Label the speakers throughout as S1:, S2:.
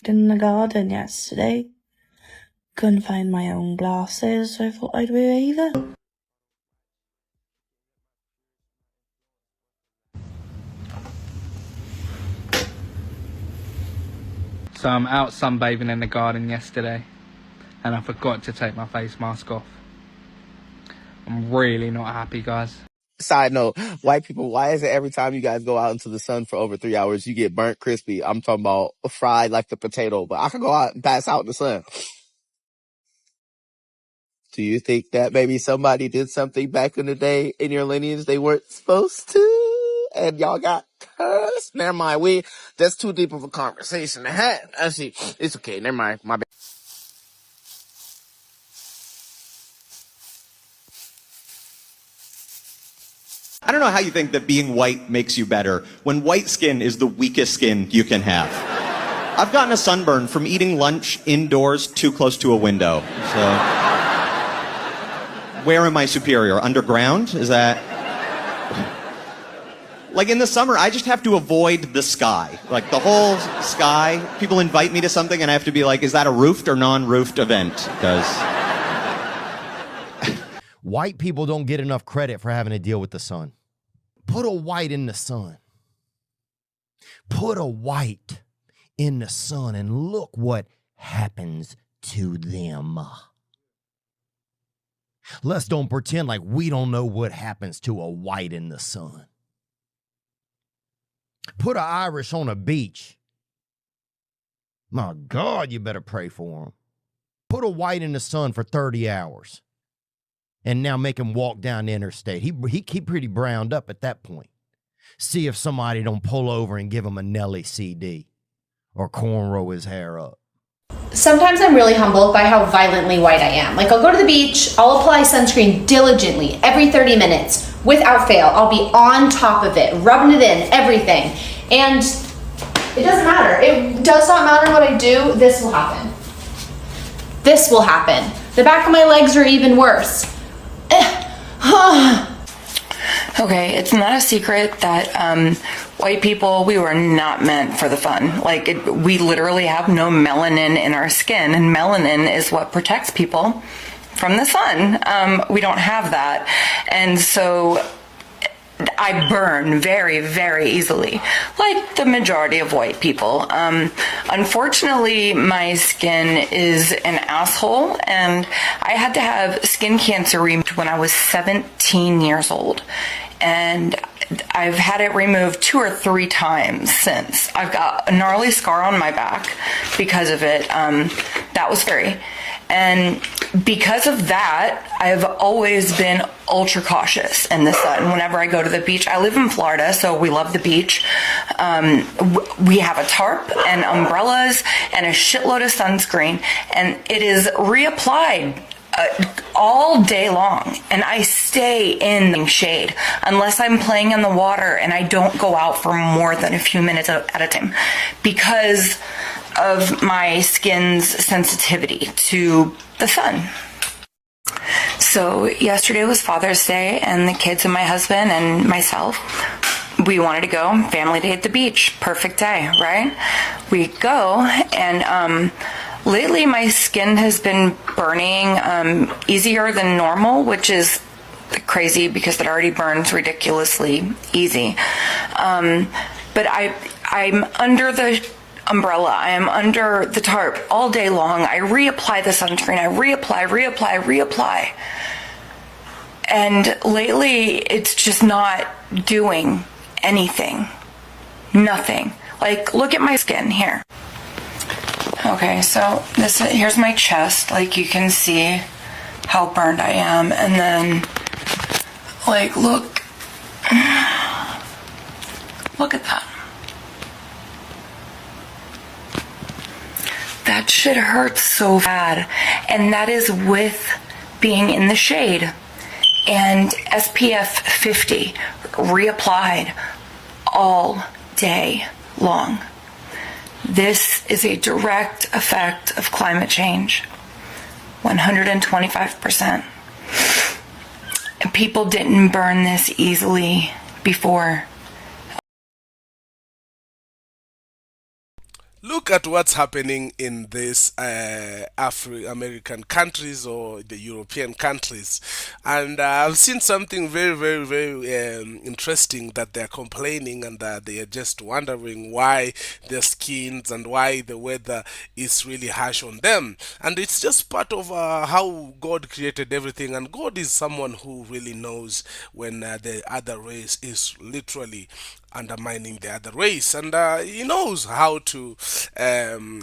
S1: in the garden yesterday. Couldn't find my own glasses, so I thought I'd wear either.
S2: So I'm out sunbathing in the garden yesterday and I forgot to take my face mask off. I'm really not happy, guys.
S3: Side note, white people, why is it every time you guys go out into the sun for over 3 hours, you get burnt crispy? I'm talking about fried like the potato, but I could go out and pass out in the sun. Do you think that maybe somebody did something back in the day in your lineage they weren't supposed to? And y'all got cursed? Never mind. That's too deep of a conversation to have. Actually, it's okay. Never mind. My bad.
S4: I don't know how you think that being white makes you better when white skin is the weakest skin you can have. I've gotten a sunburn from eating lunch indoors too close to a window. So, where am I superior? Underground? Is that... Like in the summer, I just have to avoid the sky. Like the whole sky. People invite me to something and I have to be like, is that a roofed or non-roofed event? Because...
S5: White people don't get enough credit for having to deal with the sun. Put a white in the sun. Put a white in the sun and look what happens to them. Let's don't pretend like we don't know what happens to a white in the sun. Put an Irish on a beach. My God, you better pray for him. Put a white in the sun for 30 hours. And now make him walk down the interstate. He pretty browned up at that point. See if somebody don't pull over and give him a Nelly CD or cornrow his hair up.
S6: Sometimes I'm really humbled by how violently white I am. Like I'll go to the beach, I'll apply sunscreen diligently every 30 minutes without fail. I'll be on top of it, rubbing it in, everything. And it doesn't matter. It does not matter what I do, this will happen. This will happen. The back of my legs are even worse.
S7: Okay, it's not a secret that white people, we were not meant for the fun. Like, we literally have no melanin in our skin, and melanin is what protects people from the sun. We don't have that. And so I burn very, very easily, like the majority of white people. Unfortunately, my skin is an asshole, and I had to have skin cancer removed when I was 17 years old. And I've had it removed 2 or 3 times since. I've got a gnarly scar on my back because of it. That was scary. And because of that, I've always been ultra cautious in the sun. Whenever I go to the beach, I live in Florida, so we love the beach. We have a tarp and umbrellas and a shitload of sunscreen, and it is reapplied all day long, and I stay in the shade unless I'm playing in the water, and I don't go out for more than a few minutes at a time because of my skin's sensitivity to the sun. So yesterday was Father's Day, and the kids and my husband and myself, we wanted to go family day at the beach. Perfect day, right? We go, and lately my skin has been burning easier than normal, which is crazy because it already burns ridiculously easy. But I'm under the umbrella. I am under the tarp all day long. I reapply the sunscreen. I reapply. And lately, it's just not doing anything. Nothing. Like, look at my skin here. Okay, so here's my chest. Like, you can see how burned I am. And then, like, look at that. That shit hurts so bad. And that is with being in the shade. And SPF 50 reapplied all day long. This is a direct effect of climate change. 125%. And people didn't burn this easily before.
S8: Look at what's happening in these Afro-American countries or the European countries, and I've seen something very, very, very interesting that they're complaining and they are just wondering why their skins and why the weather is really harsh on them, and it's just part of how God created everything, and God is someone who really knows when the other race is literally undermining the other race, and he knows how to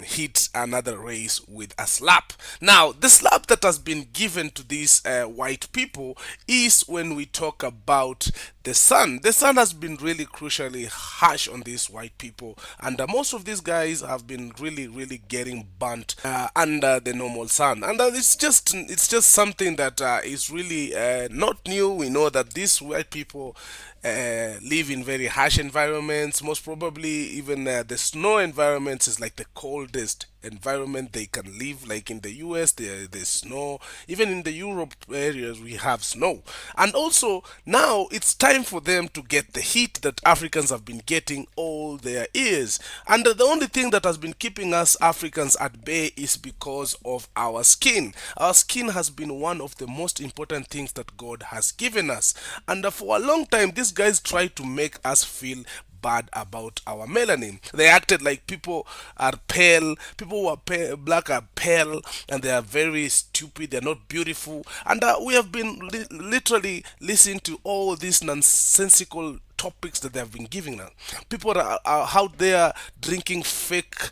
S8: hit another race with a slap. Now, the slap that has been given to these white people is when we talk about the sun. The sun has been really crucially harsh on these white people, and most of these guys have been really, really getting burnt under the normal sun, and it's just something that is really not new. We know that these white people live in very harsh environments. Most probably, even the snow environments is like the coldest environment they can live. Like in the US, there's snow. Even in the Europe areas, we have snow. And also, now it's time for them to get the heat that Africans have been getting all their years. And the only thing that has been keeping us Africans at bay is because of our skin. Our skin has been one of the most important things that God has given us. And for a long time, these guys tried to make us feel bad about our melanin. They acted like people are pale, people who are black are pale, and they are very stupid, they're not beautiful. And we have been literally listening to all these nonsensical topics that they have been giving us. People are out there drinking fake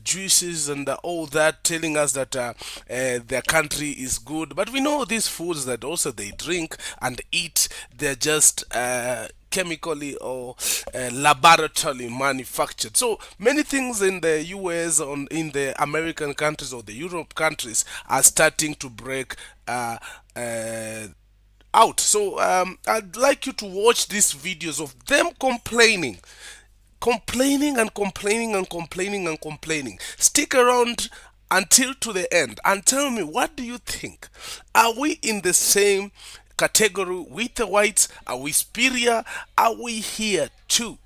S8: juices and all that, telling us that their country is good. But we know these foods that also they drink and eat, they're just chemically or laboratory manufactured. So many things in the US, in the American countries or the Europe countries are starting to break out. So I'd like you to watch these videos of them complaining and complaining and complaining and complaining. Stick around until to the end and tell me, what do you think? Are we in the same category with the whites? Are we superior? Are we here to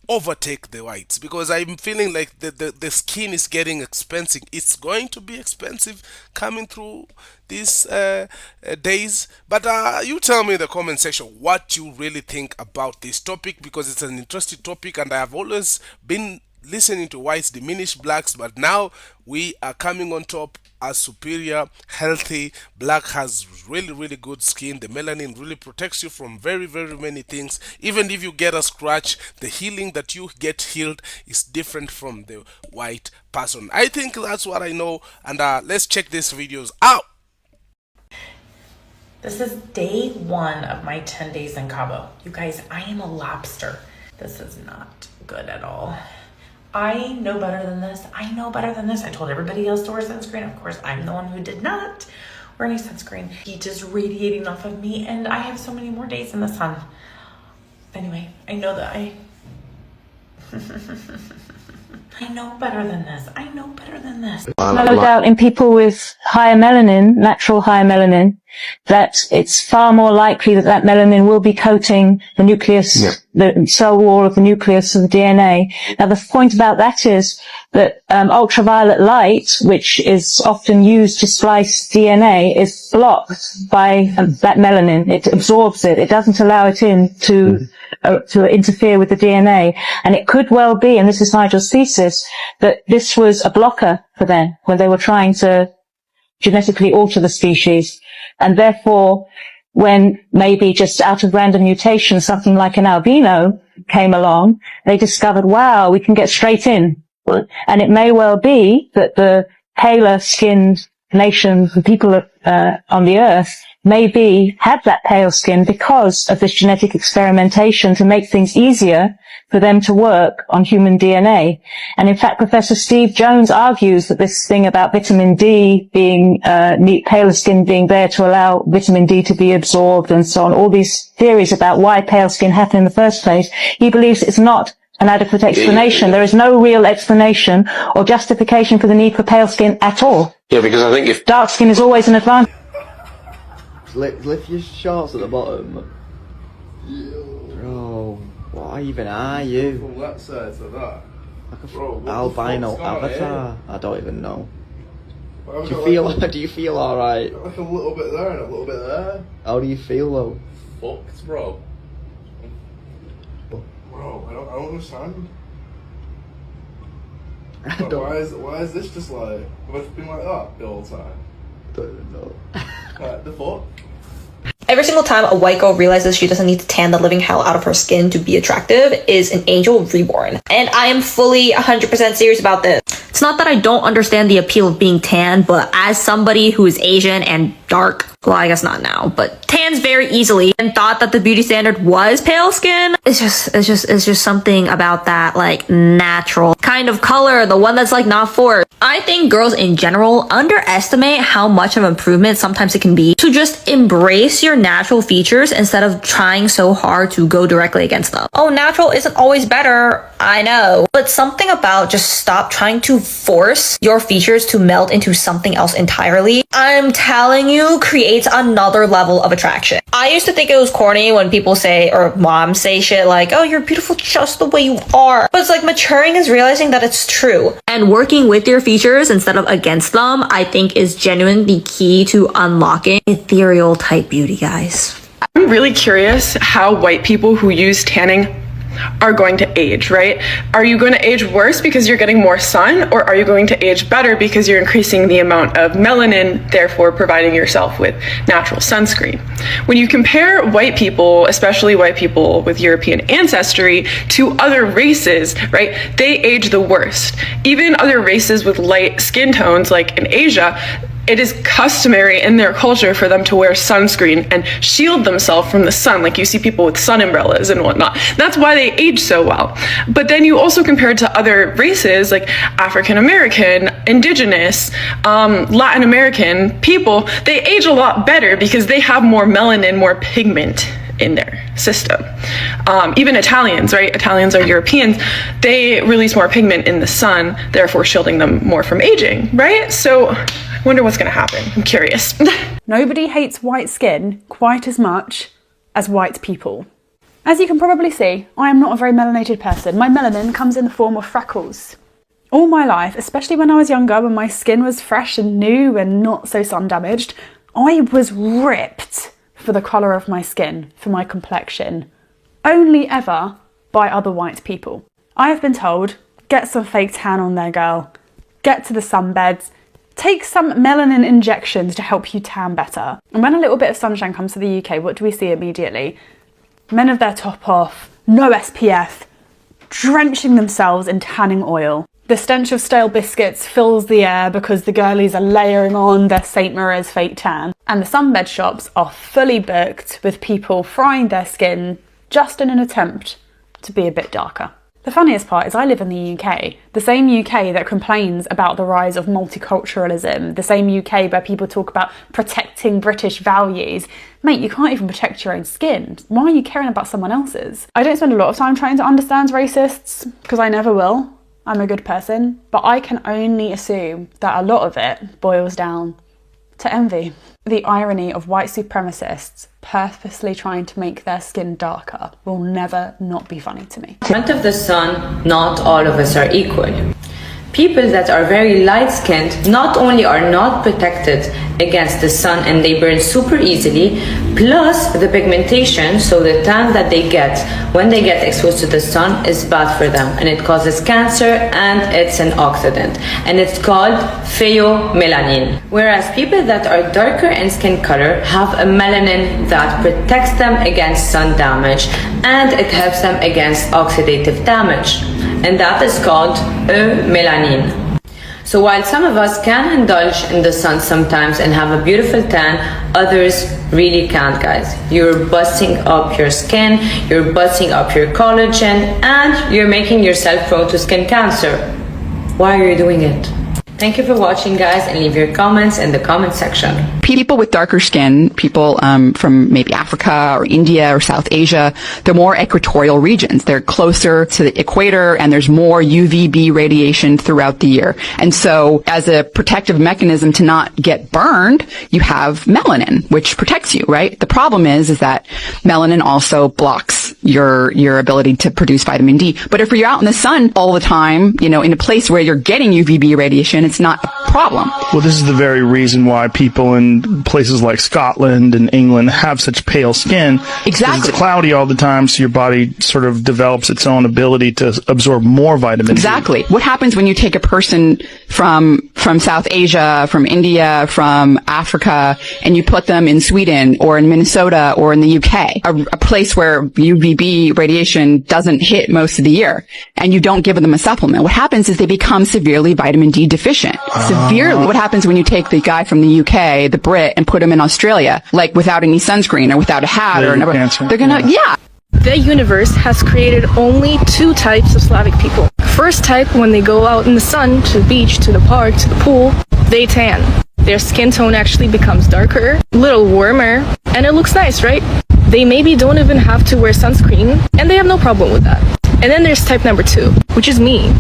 S8: overtake the whites? Because I'm feeling like the skin is getting expensive. It's going to be expensive coming through these days. But you tell me in the comment section what you really think about this topic, because it's an interesting topic, and I have always been listening to whites diminish blacks, but now we are coming on top as superior, healthy. Black has really, really good skin. The melanin really protects you from very, very many things. Even if you get a scratch, the healing that you get healed is different from the white person. I think that's what I know, and let's check these videos out.
S9: This is day 1 of my 10 days in Cabo. You guys, I am a lobster. This is not good at all. I know better than this. I know better than this. I told everybody else to wear sunscreen. Of course, I'm the one who did not wear any sunscreen. Heat is radiating off of me, and I have so many more days in the sun. Anyway, I know that I know better than this. I know better than this.
S10: No doubt in people with higher melanin, natural higher melanin, that it's far more likely that that melanin will be coating the nucleus, the cell wall of the nucleus of the DNA. Now the point about that is that ultraviolet light, which is often used to splice DNA, is blocked by that melanin. It absorbs it. It doesn't allow it in to interfere with the DNA. And it could well be, and this is Nigel's thesis, that this was a blocker for them when they were trying to genetically alter the species. And therefore, when maybe just out of random mutation, something like an albino came along, they discovered, wow, we can get straight in. And it may well be that the paler skinned nation, the people on the earth, maybe had that pale skin because of this genetic experimentation to make things easier for them to work on human DNA. And in fact, Professor Steve Jones argues that this thing about vitamin D being, paler skin being there to allow vitamin D to be absorbed and so on, all these theories about why pale skin happened in the first place, he believes it's not an adequate explanation. There is no real explanation or justification for the need for pale skin at all.
S11: Yeah, because I think if
S10: dark skin is always an advantage.
S12: Lift your shorts at the bottom. Bro, what even are you?
S8: From that side to that.
S12: albino avatar. I don't even know.
S11: Do
S12: Do you feel alright?
S11: Like a little bit there and a little bit there.
S12: How do you feel though?
S11: Fucked, bro. Bro, I don't understand. Why is this just like, have I been like that the whole time?
S12: Don't even know.
S11: Like, the fuck?
S13: Every single time a white girl realizes she doesn't need to tan the living hell out of her skin to be attractive is an angel reborn. And I am fully 100% serious about this. It's not that I don't understand the appeal of being tan, but as somebody who is Asian and dark, well, I guess not now, but tans very easily and thought that the beauty standard was pale skin. It's just something about that like natural kind of color, the one that's like not forced. I think girls in general underestimate how much of an improvement sometimes it can be to just embrace your natural features instead of trying so hard to go directly against them. Oh, natural isn't always better, I know, but something about just stop trying to force your features to melt into something else entirely, I'm telling you, creates another level of attraction. I used to think it was corny when people say, or moms say shit like, oh, you're beautiful just the way you are. But it's like maturing is realizing that it's true. And working with your features instead of against them, I think is genuinely the key to unlocking ethereal type beauty, guys.
S14: I'm really curious how white people who use tanning are going to age, right? Are you going to age worse because you're getting more sun, or are you going to age better because you're increasing the amount of melanin, therefore providing yourself with natural sunscreen? When you compare white people, especially white people with European ancestry, to other races, right, they age the worst. Even other races with light skin tones, like in Asia, it is customary in their culture for them to wear sunscreen and shield themselves from the sun, like you see people with sun umbrellas and whatnot. That's why they age so well. But then you also compare it to other races like African American, indigenous, Latin American people, they age a lot better because they have more melanin, more pigment in their system. Even Italians, right? Italians are Europeans. They release more pigment in the sun, therefore shielding them more from aging, right? So I wonder what's going to happen. I'm curious.
S15: Nobody hates white skin quite as much as white people. As you can probably see, I am not a very melanated person. My melanin comes in the form of freckles. All my life, especially when I was younger, when my skin was fresh and new and not so sun damaged, I was ripped for the colour of my skin, for my complexion, only ever by other white people. I have been told, get some fake tan on there, girl. Get to the sunbeds. Take some melanin injections to help you tan better. And when a little bit of sunshine comes to the UK, what do we see immediately? Men have their top off, no SPF, drenching themselves in tanning oil. The stench of stale biscuits fills the air because the girlies are layering on their St. Moriz fake tan. And the sunbed shops are fully booked with people frying their skin just in an attempt to be a bit darker. The funniest part is I live in the UK, the same UK that complains about the rise of multiculturalism, the same UK where people talk about protecting British values. Mate, you can't even protect your own skin. Why are you caring about someone else's? I don't spend a lot of time trying to understand racists, because I never will. I'm a good person, but I can only assume that a lot of it boils down to envy. The irony of white supremacists purposely trying to make their skin darker will never not be funny to me.
S16: In front of the sun, not all of us are equal. People that are very light-skinned not only are not protected against the sun and they burn super easily, plus the pigmentation, so the tan that they get when they get exposed to the sun is bad for them, and it causes cancer, and it's an oxidant, and it's called pheomelanin. Whereas people that are darker in skin color have a melanin that protects them against sun damage, and it helps them against oxidative damage, and that is called melanin. So while some of us can indulge in the sun sometimes and have a beautiful tan, others really can't, guys. You're busting up your skin, you're busting up your collagen, and you're making yourself prone to skin cancer. Why are you doing it? Thank you for watching, guys, and leave your comments in the comment section.
S17: People with darker skin, people from maybe Africa or India or South Asia, they're more equatorial regions. They're closer to the equator, and there's more UVB radiation throughout the year. And so as a protective mechanism to not get burned, you have melanin, which protects you, right? The problem is that melanin also blocks your ability to produce vitamin D. But if you're out in the sun all the time, in a place where you're getting UVB radiation, it's not a problem.
S18: Well, this is the very reason why people in places like Scotland and England have such pale skin.
S17: Exactly.
S18: It's cloudy all the time, so your body sort of develops its own ability to absorb more vitamin D.
S17: Exactly. What happens when you take a person from South Asia, from India, from Africa, and you put them in Sweden or in Minnesota or in the UK, a place where UVB radiation doesn't hit most of the year, and you don't give them a supplement? What happens is they become severely vitamin D deficient. Severely. What happens when you take the guy from the UK, the Brit, and put him in Australia, like without any sunscreen or without a hat or never, they're gonna, yeah.
S19: The universe has created only two types of Slavic people. First type, when they go out in the sun, to the beach, to the park, to the pool, they tan. Their skin tone actually becomes darker, a little warmer, and it looks nice, right? They maybe don't even have to wear sunscreen, and they have no problem with that. And then there's type number 2, which is me.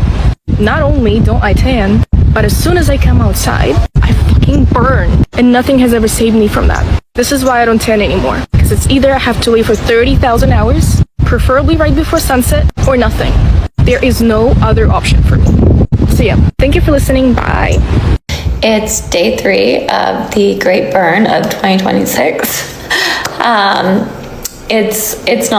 S19: Not only don't I tan, but as soon as I come outside, I fucking burn. And nothing has ever saved me from that. This is why I don't tan anymore. Because it's either I have to wait for 30,000 hours, preferably right before sunset, or nothing. There is no other option for me. So yeah, thank you for listening. Bye.
S20: It's day 3 of the Great Burn of 2026. It's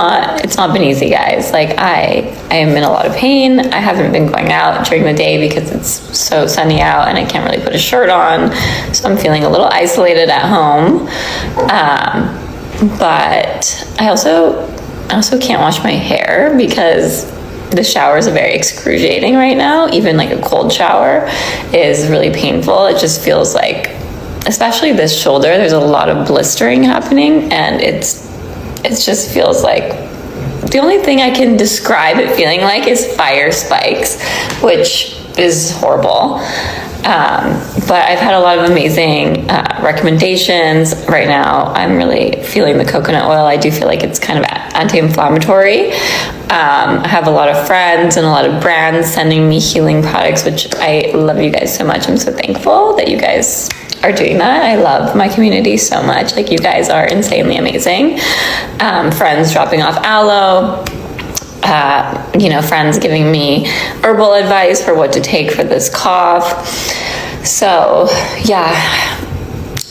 S20: not been easy, guys. Like I am in a lot of pain. I haven't been going out during the day because it's so sunny out and I can't really put a shirt on. So I'm feeling a little isolated at home. But I also can't wash my hair because the showers are very excruciating right now. Even like a cold shower is really painful. It just feels like, especially this shoulder, there's a lot of blistering happening, and it just feels like the only thing I can describe it feeling like is fire spikes, which is horrible. But I've had a lot of amazing recommendations. Right now, I'm really feeling the coconut oil. I do feel like it's kind of anti-inflammatory. I have a lot of friends and a lot of brands sending me healing products, which I love you guys so much. I'm so thankful that you guys are doing that. I love my community so much. Like, you guys are insanely amazing. Friends dropping off aloe. Friends giving me herbal advice for what to take for this cough. So, yeah,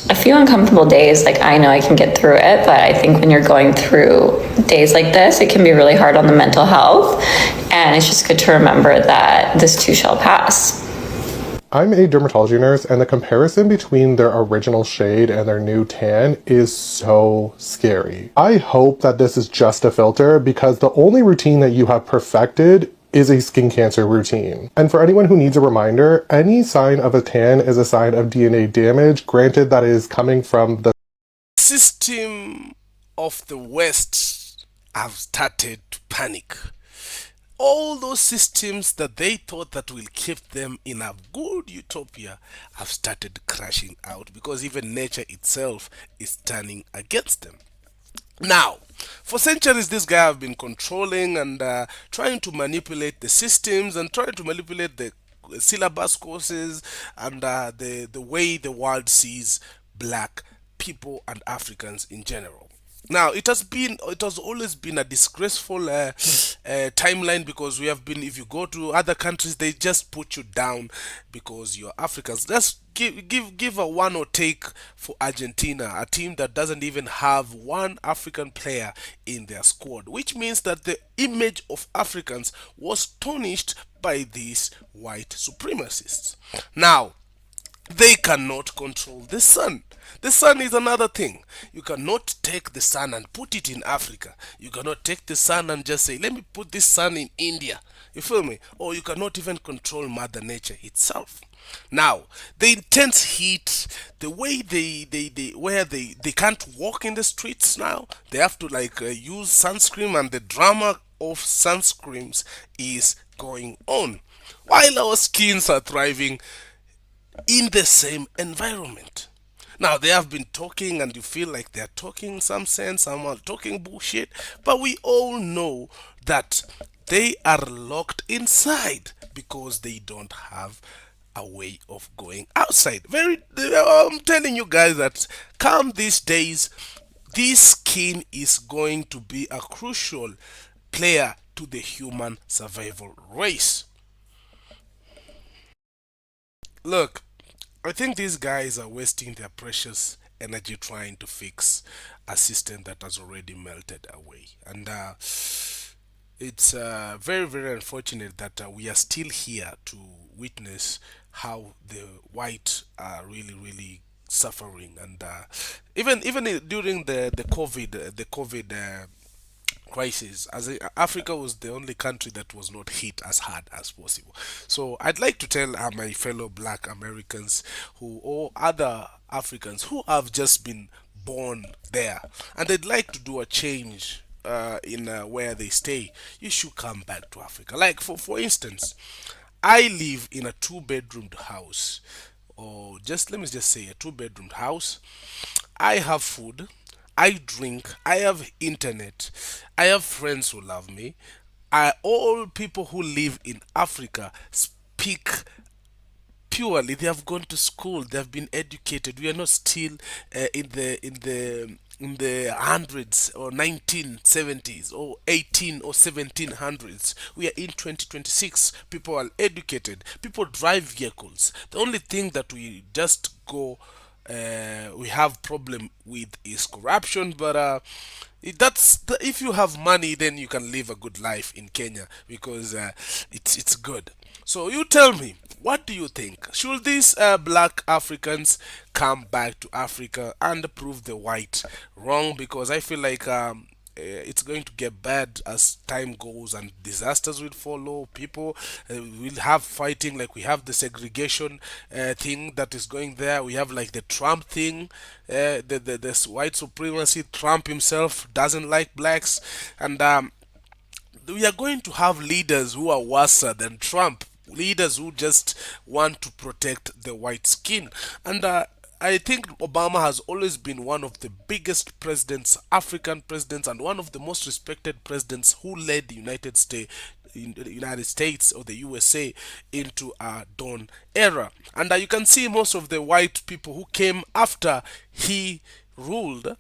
S20: a few uncomfortable days. Like, I know I can get through it, but I think when you're going through days like this, it can be really hard on the mental health. And it's just good to remember that this too shall pass.
S21: I'm a dermatology nurse, and the comparison between their original shade and their new tan is so scary. I hope that this is just a filter, because the only routine that you have perfected is a skin cancer routine. And for anyone who needs a reminder, any sign of a tan is a sign of DNA damage, granted that is coming from the
S8: system of the West have started to panic. All those systems that they thought that will keep them in a good utopia have started crashing out, because even nature itself is turning against them. Now, for centuries, this guy have been controlling and trying to manipulate the systems and trying to manipulate the syllabus courses and the way the world sees black people and Africans in general. Now, it has always been a disgraceful timeline, because we have been, if you go to other countries, they just put you down because you're Africans. Just give a one or take for Argentina, a team that doesn't even have one African player in their squad, which means that the image of Africans was tarnished by these white supremacists. Now, they cannot control the sun. The sun is another thing. You cannot take the sun and put it in Africa. You cannot take the sun and just say, let me put this sun in India. You feel me? Or you cannot even control Mother Nature itself. Now, the intense heat, the way they can't walk in the streets now, they have to use sunscreen, and the drama of sunscreens is going on, while our skins are thriving in the same environment. Now, they have been talking, and you feel like they're talking some sense, some are talking bullshit, but we all know that they are locked inside because they don't have a way of going outside. I'm telling you guys that come these days, this skin is going to be a crucial player to the human survival race. Look, I think these guys are wasting their precious energy trying to fix a system that has already melted away. And it's very, very unfortunate that we are still here to witness how the white are really, really suffering. And even during the COVID crisis, Africa was the only country that was not hit as hard as possible. So I'd like to tell my fellow Black Americans who or other Africans who have just been born there and they'd like to do a change in where they stay, you should come back to Africa. Like for instance, I live in a two-bedroomed house, or just let me just say a two-bedroomed house. I have food, I drink, I have internet, I have friends who love me. All people who live in Africa speak purely. They have gone to school, they have been educated. We are not still in the hundreds or 1970s or 18 or 1700s. We are in 2026. People are educated, people drive vehicles. The only thing that we just go we have problem with is corruption, but if you have money, then you can live a good life in Kenya because it's good. So you tell me, what do you think? Should these black Africans come back to Africa and prove the white wrong? Because I feel like it's going to get bad as time goes and disasters will follow. People will have fighting, like we have the segregation thing that is going there. We have like the Trump thing, this white supremacy. Trump himself doesn't like blacks, and we are going to have leaders who are worse than Trump, leaders who just want to protect the white skin. And I think Obama has always been one of the biggest presidents, African presidents, and one of the most respected presidents who led the United States or the USA into a dawn era. And you can see most of the white people who came after he ruled,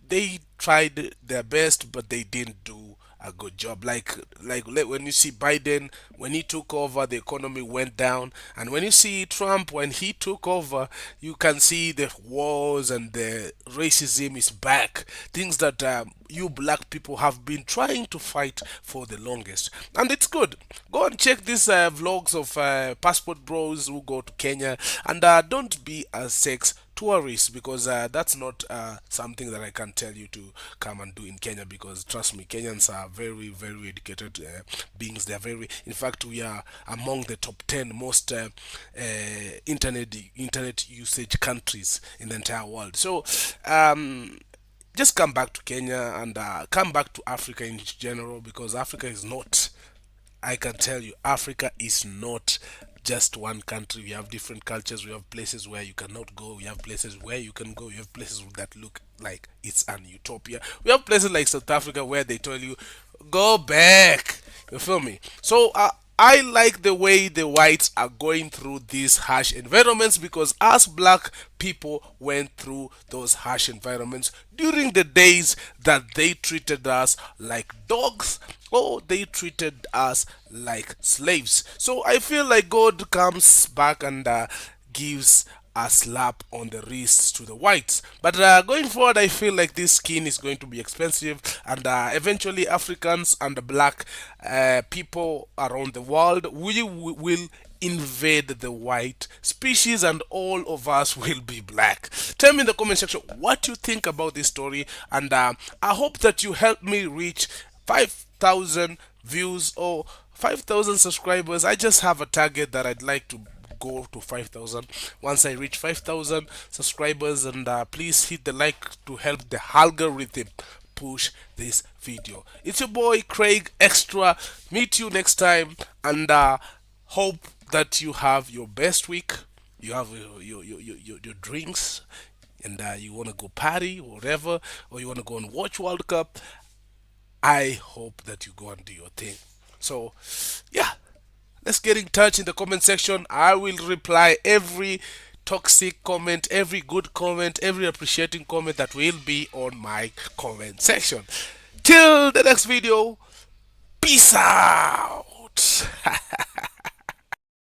S8: they tried their best, but they didn't do a good job. Like when you see Biden, when he took over, the economy went down, and when you see Trump, when he took over, you can see the wars and the racism is back. Things that you black people have been trying to fight for the longest, and it's good. Go and check these vlogs of passport bros who go to Kenya, and don't be a sex tourist, because that's not something that I can tell you to come and do in Kenya, because trust me, Kenyans are very, very educated beings. They are very, in fact, we are among the top 10 most internet usage countries in the entire world. So just come back to Kenya and come back to Africa in general, because Africa is not, I can tell you, Africa is not just one country. We have different cultures. We have places where you cannot go. We have places where you can go. We have places that look like it's an utopia. We have places like South Africa where they tell you, go back. You feel me? So I like the way the whites are going through these harsh environments, because us black people went through those harsh environments during the days that they treated us like dogs, or they treated us like slaves. So I feel like God comes back and gives a slap on the wrist to the whites. But going forward, I feel like this skin is going to be expensive, and eventually Africans and black people around the world will invade the white species, and all of us will be black. Tell me in the comment section what you think about this story, and I hope that you help me reach 5,000 views or 5,000 subscribers. I just have a target that I'd like to go to 5,000. Once I reach 5,000 subscribers, and please hit the like to help the algorithm push this video. It's your boy Craig Extra. Meet you next time, and hope that you have your best week. You have your drinks, and you want to go party or whatever, or you want to go and watch World Cup. I hope that you go and do your thing. So yeah, let's get in touch in the comment section. I will reply every toxic comment, every good comment, every appreciating comment that will be on my comment section. Till the next video, Peace out.